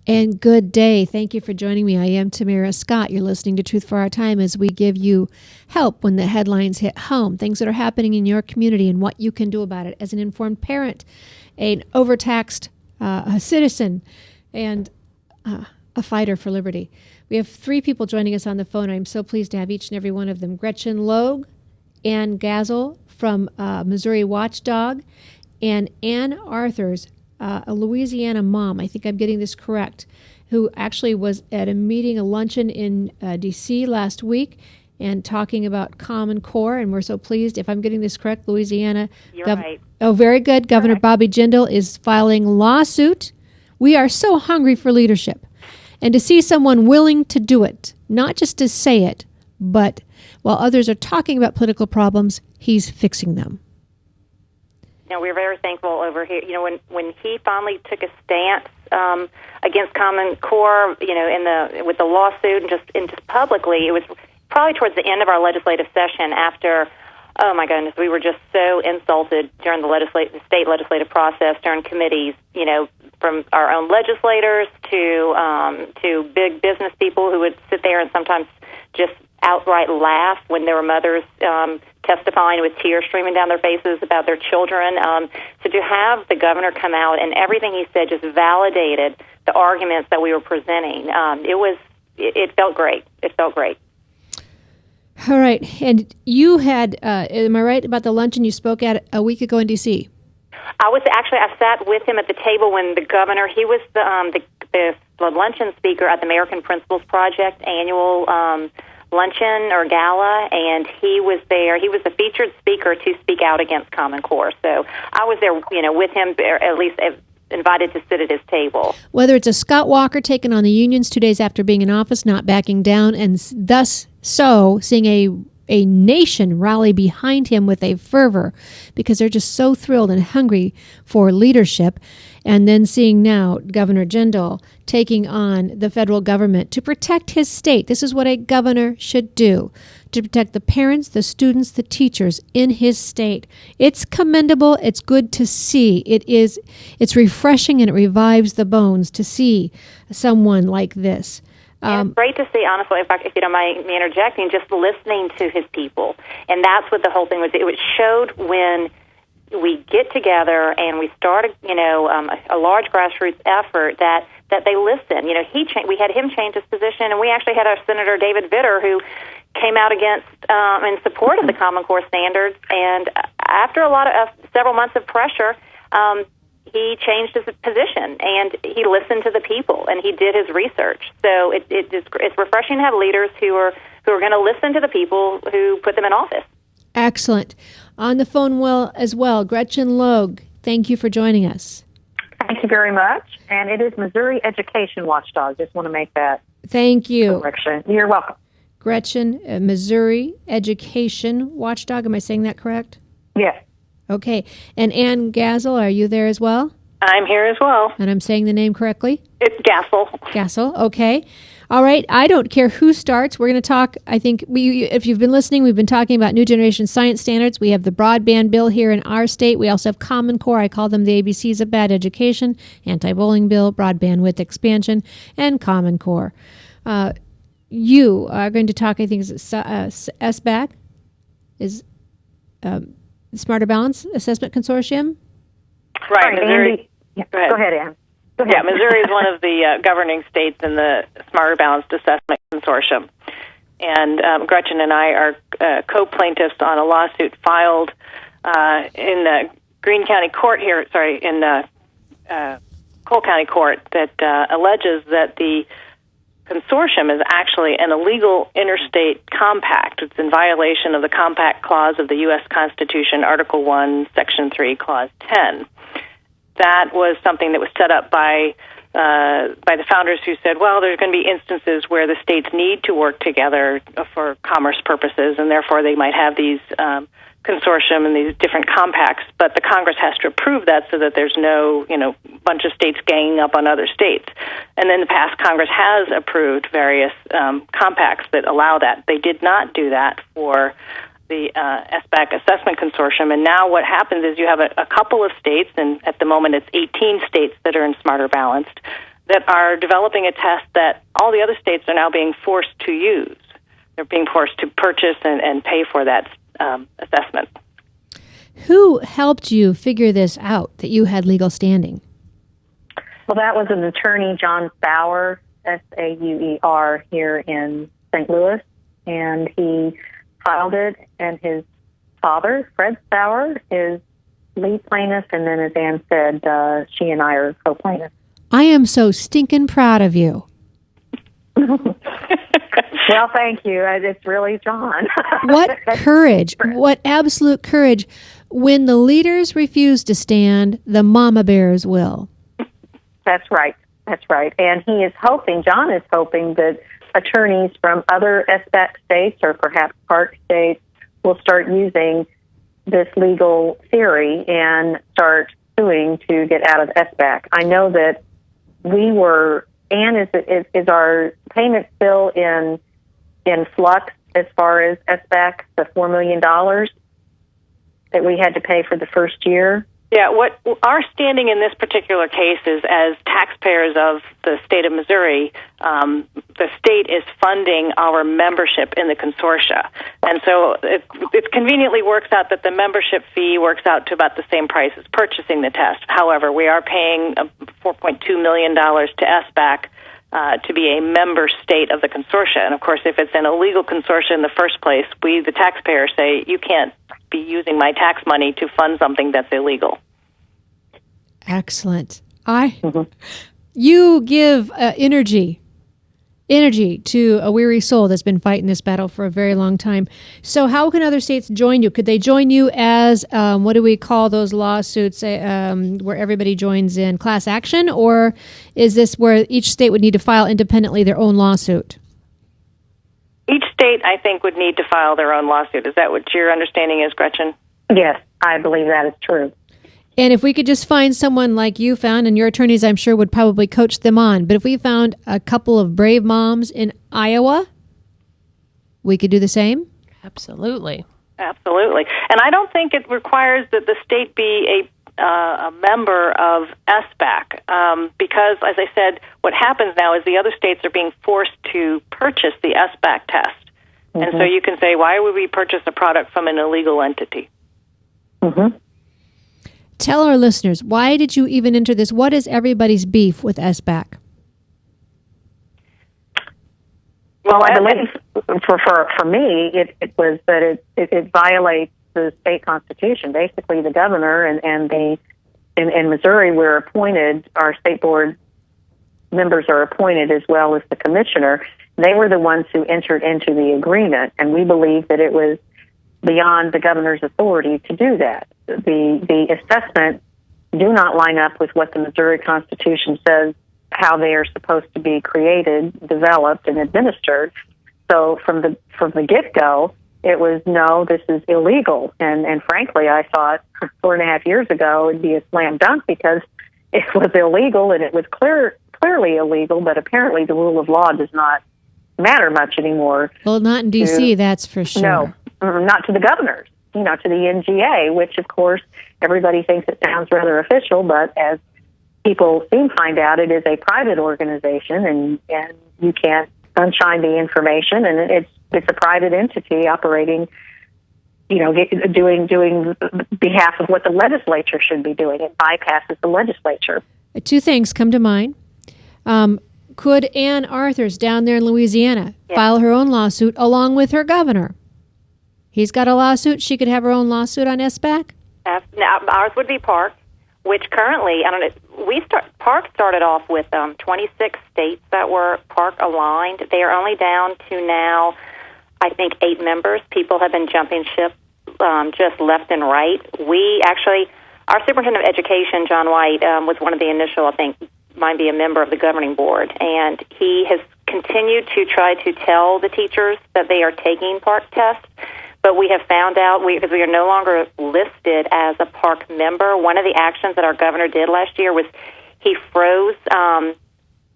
And good day. Thank you for joining me. I am Tamara Scott. You're listening to Truth for Our Time as we give you help when the headlines hit home, things that are happening in your community and what you can do about it as an informed parent, an overtaxed a citizen, and a fighter for liberty. We have three people joining us on the phone. I'm so pleased to have each and every one of them. Gretchen Logue, Ann Gazel from Missouri Watchdog, and Ann Arthurs, a Louisiana mom, I think I'm getting this correct, who actually was at a meeting, a luncheon in D.C. last week and talking about Common Core, and we're so pleased. If I'm getting this correct, Louisiana. You're right. Oh, very good. Governor Bobby Jindal is filing lawsuit. We are so hungry for leadership. And to see someone willing to do it, not just to say it, but while others are talking about political problems, he's fixing them. We're very thankful over here. When he finally took a stance against Common Core, with the lawsuit and just publicly, it was probably towards the end of our legislative session after, oh my goodness, we were just so insulted during the state legislative process, during committees, from our own legislators to big business people who would sit there and sometimes just outright laugh when there were mothers testifying with tears streaming down their faces about their children. So to have the governor come out and everything he said just validated the arguments that we were presenting, it felt great. It felt great. All right. And you had, am I right about the luncheon you spoke at a week ago in D.C.? I sat with him at the table when the governor, he was the luncheon speaker at the American Principles Project annual luncheon or gala, and he was there. He was the featured speaker to speak out against Common Core. So I was there, with him, at least invited to sit at his table. Whether it's a Scott Walker taking on the unions 2 days after being in office, not backing down, and thus seeing a nation rally behind him with a fervor because they're just so thrilled and hungry for leadership. And then seeing now Governor Jindal taking on the federal government to protect his state. This is what a governor should do, to protect the parents, the students, the teachers in his state. It's commendable. It's good to see. It's refreshing and it revives the bones to see someone like this. And it's great to see, honestly, if you don't mind me interjecting, just listening to his people. And that's what the whole thing was. It showed when we get together and we start a large grassroots effort that they listen. We had him change his position, and we actually had our Senator David Vitter who came out against in support of the Common Core standards. And after several months of pressure, he changed his position, and he listened to the people, and he did his research. So it's refreshing to have leaders who are going to listen to the people who put them in office. Excellent. On the phone as well, Gretchen Logue, thank you for joining us. Thank you very much. And it is Missouri Education Watchdog. Just want to make that Thank you. correction. You're welcome. Gretchen, Missouri Education Watchdog. Am I saying that correct? Yes. Okay. And Ann Gazel, are you there as well? I'm here as well. And I'm saying the name correctly? It's Gassel. Gassel, okay. All right. I don't care who starts. We're going to talk, I think, if you've been listening, we've been talking about new generation science standards. We have the broadband bill here in our state. We also have Common Core. I call them the ABCs of bad education, anti-bullying bill, broadband width expansion, and Common Core. You are going to talk, I think, SBAC is Smarter Balance Assessment Consortium? Right. Missouri. Go ahead, Ann. Yeah, Missouri is one of the governing states in the Smarter Balanced Assessment Consortium. And Gretchen and I are co-plaintiffs on a lawsuit filed in the Greene County Court here, in Cole County Court that alleges that the consortium is actually an illegal interstate compact. It's in violation of the Compact Clause of the U.S. Constitution, Article 1, Section 3, Clause 10. That was something that was set up by the founders who said, well, there's going to be instances where the states need to work together for commerce purposes, and therefore they might have these consortium and these different compacts, but the Congress has to approve that so that there's no, bunch of states ganging up on other states. And in the past, Congress has approved various compacts that allow that. They did not do that for the SBAC Assessment Consortium, and now what happens is you have a couple of states, and at the moment it's 18 states that are in Smarter Balanced, that are developing a test that all the other states are now being forced to use. They're being forced to purchase and pay for that assessment. Who helped you figure this out, that you had legal standing? Well, that was an attorney, John Sauer, Sauer, here in St. Louis, and he filed it, and his father, Fred Sauer, is lead plaintiff, and then as Ann said, she and I are co-plaintiffs. I am so stinking proud of you. Well, thank you. It's really John. What courage, what absolute courage. When the leaders refuse to stand, the mama bears will. That's right. That's right. And he is hoping, John is hoping, that attorneys from other SBAC states or perhaps park states will start using this legal theory and start suing to get out of SBAC. I know that we were, Ann, is our payment still in flux as far as SBAC, the $4 million that we had to pay for the first year? Yeah, what our standing in this particular case is, as taxpayers of the state of Missouri, the state is funding our membership in the consortia. And so it conveniently works out that the membership fee works out to about the same price as purchasing the test. However, we are paying $4.2 million to SBAC to be a member state of the consortia. And, of course, if it's an illegal consortia in the first place, we, the taxpayers, say, you can't be using my tax money to fund something that's illegal. Excellent. You give energy to a weary soul that's been fighting this battle for a very long time. So how can other states join you? Could they join you as, what do we call those lawsuits, where everybody joins in, class action? Or is this where each state would need to file independently their own lawsuit? Each state, I think, would need to file their own lawsuit. Is that what your understanding is, Gretchen? Yes, I believe that is true. And if we could just find someone like you found, and your attorneys, I'm sure, would probably coach them on, but if we found a couple of brave moms in Iowa, we could do the same? Absolutely. Absolutely. And I don't think it requires that the state be a member of SBAC, because, as I said, what happens now is the other states are being forced to purchase the SBAC test. Mm-hmm. And so you can say, why would we purchase a product from an illegal entity? Mm-hmm. Tell our listeners, why did you even enter this? What is everybody's beef with SBAC? Well, I believe for me, it was that it violates the state constitution. Basically, the governor and in Missouri, we're appointed, our state board members are appointed as well as the commissioner. They were the ones who entered into the agreement, and we believe that it was beyond the governor's authority to do that. The assessment do not line up with what the Missouri Constitution says how they are supposed to be created, developed, and administered. So from the get-go, it was, no, this is illegal. And frankly, I thought 4.5 years ago it'd be a slam dunk because it was illegal and it was clearly illegal, but apparently the rule of law does not matter much anymore. Well, not in D.C., that's for sure. No, not to the governors, to the NGA, which, of course, everybody thinks it sounds rather official, but as people soon find out, it is a private organization, and you can't sunshine the information, and it's a private entity operating, doing behalf of what the legislature should be doing. It bypasses the legislature. Two things come to mind. Could Ann Arthurs down there in Louisiana file her own lawsuit along with her governor? He's got a lawsuit. She could have her own lawsuit on SBAC? Now, ours would be Park, which currently, I don't know, Park started off with 26 states that were Park aligned. They are only down to now, I think, 8 members. People have been jumping ship just left and right. We actually, our superintendent of education, John White, was one of the initial, I think, might be a member of the governing board, and he has continued to try to tell the teachers that they are taking Park tests. But we have found out, because we are no longer listed as a Park member, one of the actions that our governor did last year was he froze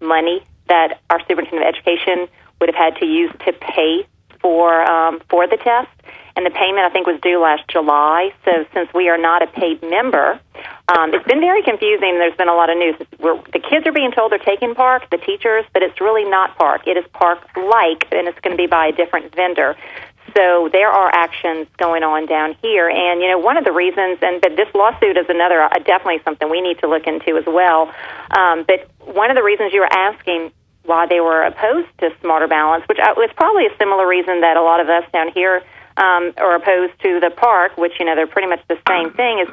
money that our superintendent of education would have had to use to pay for the test. and the payment, I think, was due last July. So since we are not a paid member, it's been very confusing. There's been a lot of news. The kids are being told they're taking Park, the teachers, but it's really not Park. It is Park-like, and it's going to be by a different vendor. So there are actions going on down here. And, one of the reasons, but this lawsuit is another, definitely something we need to look into as well. But one of the reasons you were asking why they were opposed to Smarter Balance, which was probably a similar reason that a lot of us down here are opposed to the Park, which, they're pretty much the same thing, is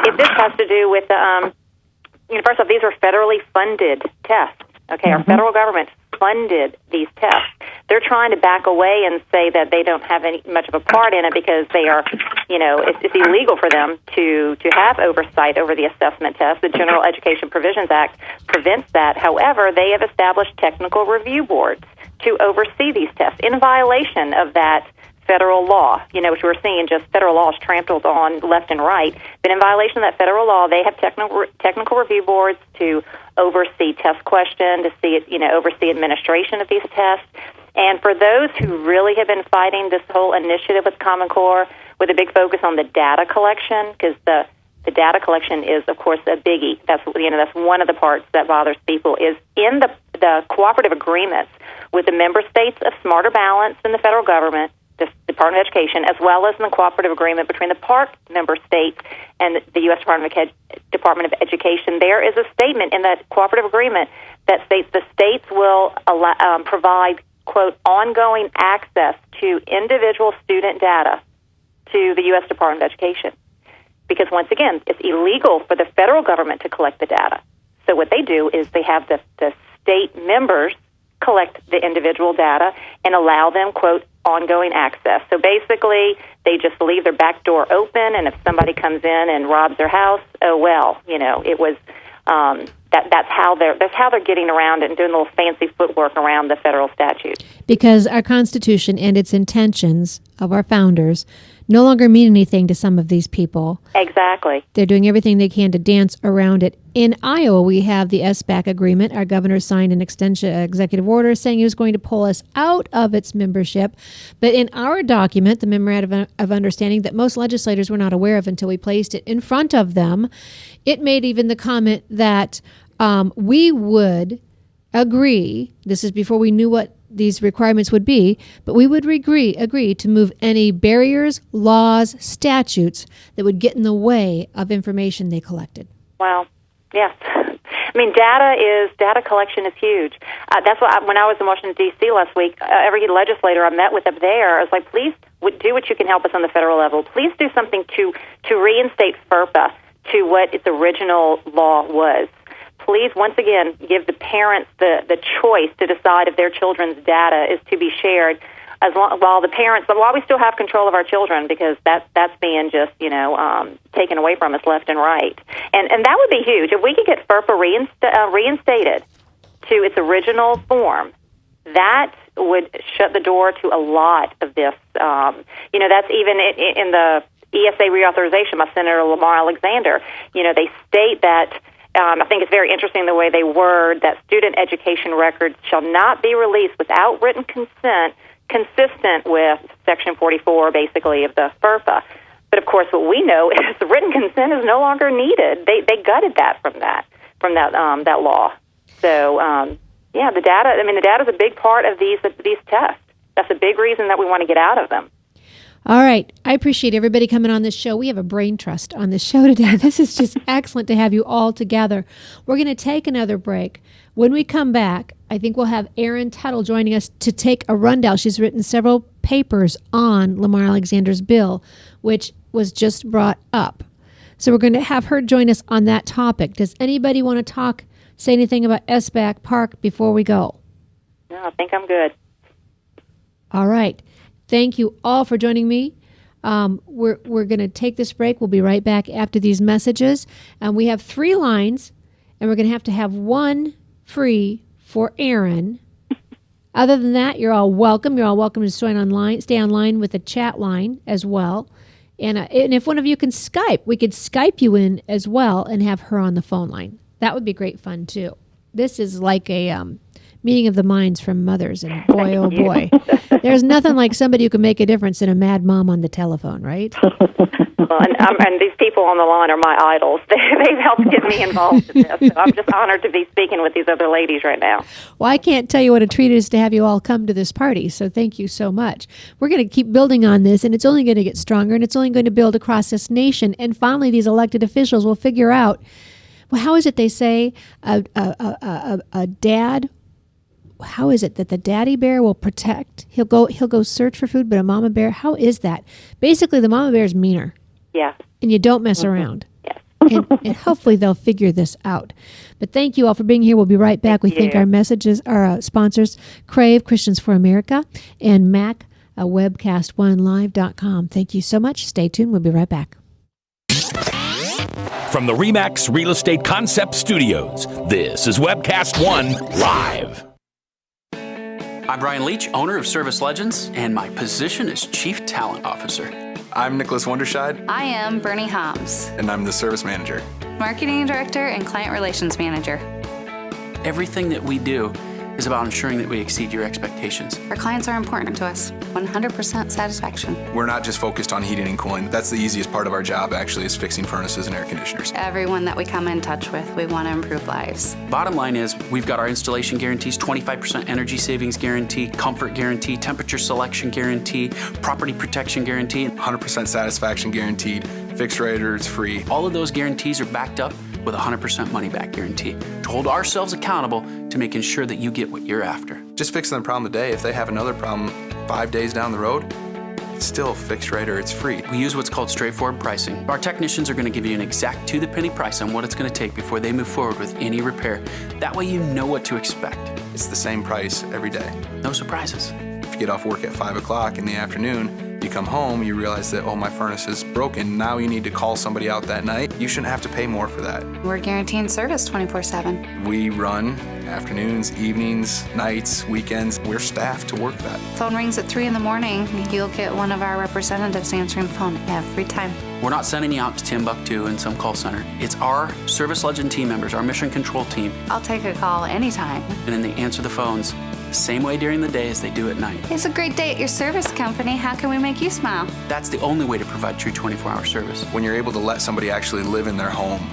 if this has to do with, first off, these are federally funded tests. Okay, our federal government funded these tests. They're trying to back away and say that they don't have any much of a part in it because they are, it's illegal for them to have oversight over the assessment test. The General Education Provisions Act prevents that. However, they have established technical review boards to oversee these tests in violation of that federal law, which we're seeing just federal laws trampled on left and right. But in violation of that federal law, they have technical review boards to oversee test question, to see it, oversee administration of these tests. And for those who really have been fighting this whole initiative with Common Core, with a big focus on the data collection, because the data collection is, of course, a biggie. That's one of the parts that bothers people, is in the cooperative agreements with the member states of Smarter Balance and the federal government, the Department of Education, as well as in the cooperative agreement between the Park member states and the U.S. Department of Education. There is a statement in that cooperative agreement that states the states will provide, quote, ongoing access to individual student data to the U.S. Department of Education. Because, once again, it's illegal for the federal government to collect the data. So what they do is they have the state members collect the individual data and allow them, quote, ongoing access. So basically, they just leave their back door open, and if somebody comes in and robs their house, oh well, it was that's how they're getting around it and doing a little fancy footwork around the federal statute. Because our Constitution and its intentions of our founders no longer mean anything to some of these people. Exactly. They're doing everything they can to dance around it. In Iowa, we have the SBAC agreement. Our governor signed an executive order saying he was going to pull us out of its membership. But in our document, the Memorandum of Understanding that most legislators were not aware of until we placed it in front of them, it made even the comment that we would agree, this is before we knew what these requirements would be, but we would agree to move any barriers, laws, statutes that would get in the way of information they collected. Wow. Yes. I mean, data collection is huge. That's why when I was in Washington, D.C. last week, every legislator I met with up there, I was like, please do what you can help us on the federal level. Please do something to reinstate FERPA to what its original law was. Please, once again, give the parents the choice to decide if their children's data is to be shared, while we still have control of our children, because that's being just taken away from us left and right, and that would be huge if we could get FERPA reinstated to its original form. That would shut the door to a lot of this. That's even in the ESA reauthorization by Senator Lamar Alexander. They state that. I think it's very interesting the way they word that student education records shall not be released without written consent consistent with Section 44, basically, of the FERPA. But, of course, what we know is the written consent is no longer needed. They gutted that from that law. So, the data is a big part of these tests. That's a big reason that we want to get out of them. All right. I appreciate everybody coming on this show. We have a brain trust on this show today. This is just excellent to have you all together. We're going to take another break. When we come back, I think we'll have Erin Tuttle joining us to take a rundown. She's written several papers on Lamar Alexander's bill, which was just brought up. So we're going to have her join us on that topic. Does anybody want to say anything about SBAC Park before we go? No, I think I'm good. All right. Thank you all for joining me. We're going to take this break. We'll be right back after these messages. We have 3 lines, and we're going to have one free for Erin. Other than that, you're all welcome. You're all welcome to stay online with the chat line as well. And if one of you can Skype, we could Skype you in as well and have her on the phone line. That would be great fun, too. This is like a meeting of the minds from mothers. And boy, oh boy, there's nothing like somebody who can make a difference in a mad mom on the telephone, right? Well, and these people on the line are my idols. They've helped get me involved in this. So I'm just honored to be speaking with these other ladies right now. Well, I can't tell you what a treat it is to have you all come to this party. So thank you so much. We're going to keep building on this, and it's only going to get stronger, and it's only going to build across this nation. And finally, these elected officials will figure out, well, how is it they say a dad? How is it that the daddy bear will protect? He'll go search for food, but a mama bear, how is that? Basically, the mama bear is meaner. Yeah. And you don't mess around. Yes. and hopefully they'll figure this out. But thank you all for being here. We'll be right back. We thank our sponsors, Crave, Christians for America, and Mac, webcast1live.com. Thank you so much. Stay tuned. We'll be right back. From the RE/MAX Real Estate Concept Studios, this is Webcast One Live. I'm Brian Leach, owner of Service Legends, and my position is Chief Talent Officer. I'm Nicholas Wonderscheid. I am Bernie Hobbs, And I'm the Service Manager. Marketing Director and Client Relations Manager. Everything that we do is about ensuring that we exceed your expectations. Our clients are important to us. 100% satisfaction. We're not just focused on heating and cooling. That's the easiest part of our job, actually, is fixing furnaces and air conditioners. Everyone that we come in touch with, we want to improve lives. Bottom line is, we've got our installation guarantees, 25% energy savings guarantee, comfort guarantee, temperature selection guarantee, property protection guarantee. 100% satisfaction guaranteed. Fixed rate or it's free. All of those guarantees are backed up with a 100% money-back guarantee to hold ourselves accountable to making sure that you get what you're after. Just fixing the problem today. If they have another problem 5 days down the road, it's still fixed rate or it's free. We use what's called straightforward pricing. Our technicians are going to give you an exact to-the-penny price on what it's going to take before they move forward with any repair. That way you know what to expect. It's the same price every day. No surprises. If you get off work at 5 o'clock in the afternoon, you come home, you realize that, oh, my furnace is broken. Now you need to call somebody out that night. You shouldn't have to pay more for that. We're guaranteeing service 24/7. We run afternoons, evenings, nights, weekends. We're staffed to work that. Phone rings at 3 in the morning. You'll get one of our representatives answering the phone every time. We're not sending you out to Timbuktu in some call center. It's our Service Legend team members, our mission control team. I'll take a call anytime. And then they answer the phones the same way during the day as they do at night. It's a great day at your service company. How can we make you smile? That's the only way to provide true 24-hour service. When you're able to let somebody actually live in their home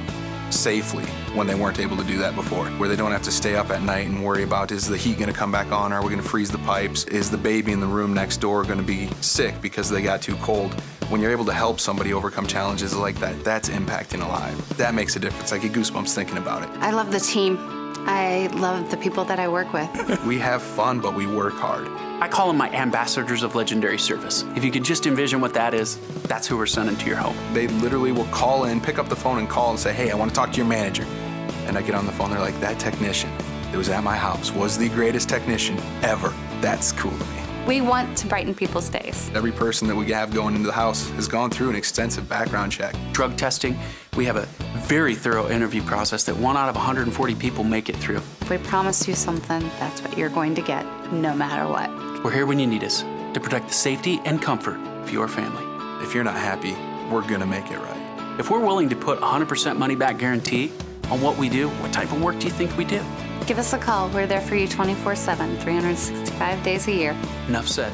safely when they weren't able to do that before, where they don't have to stay up at night and worry about, is the heat going to come back on? Are we going to freeze the pipes? Is the baby in the room next door going to be sick because they got too cold? When you're able to help somebody overcome challenges like that, that's impacting a life. That makes a difference. I get goosebumps thinking about it. I love the team. I love the people that I work with. We have fun, but we work hard. I call them my ambassadors of legendary service. If you could just envision what that is, that's who we're sending to your home. They literally will call in, pick up the phone and call and say, hey, I want to talk to your manager. And I get on the phone, they're like, that technician that was at my house was the greatest technician ever. That's cool to me. We want to brighten people's days. Every person that we have going into the house has gone through an extensive background check. Drug testing, we have a very thorough interview process that 1 out of 140 people make it through. If we promise you something, that's what you're going to get, no matter what. We're here when you need us to protect the safety and comfort of your family. If you're not happy, we're gonna make it right. If we're willing to put 100% money back guarantee on what we do, what type of work do you think we do? Give us a call. We're there for you 24/7, 365 days a year. Enough said.